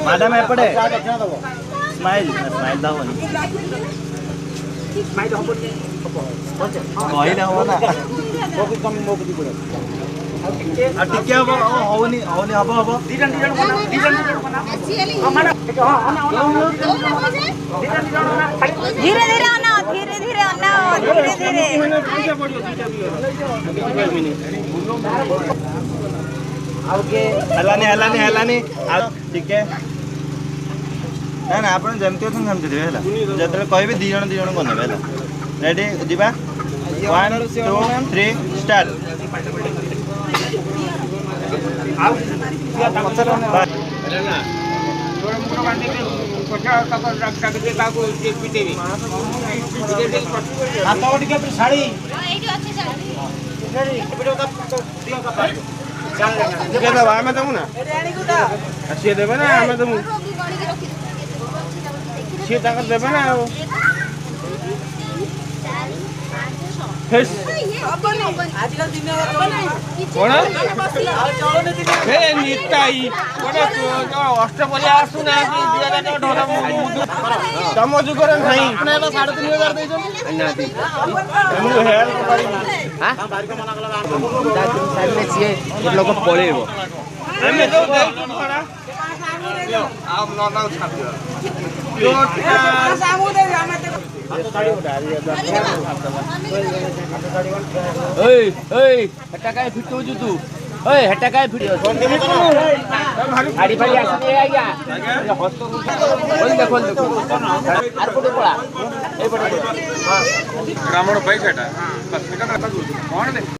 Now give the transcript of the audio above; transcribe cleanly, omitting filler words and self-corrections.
madam एपटे smile smile दो smile हम कहले हो ना टिके हम होनी होनी हबो हबो धीरे धीरे आना धीरे धीरे आना धीरे धीरे हलानी हलानी हलानी टिके ना ना आपण जमती हो समझे देबे हला जतले कहबे दी जण कोनेबे हला रेडी दिबा 1 2 3 स्टार्ट आमे दमु ना सी देबे ना आमे दमु सी ताकत देबे ना आजकल दिन कोन हे निताई कोन अष्टपदी आसुना कि 2000 ढोला तम जुगर नाही आपण 3500 देजो नाती हम हेल्प करी हां बारिक मना कला साइड में छिए लोग पळेबो हमें तो खड़ा आप नॉट छाप दियो सामू दे हमें हेटा काय फिटो तू हेटा काय फिट गाड़ी फाड़ी आसी आज्ञा हस्त खोल दे आर पटे पड़ा ए पटे ब्राह्मण पैसाटा बस कौन दे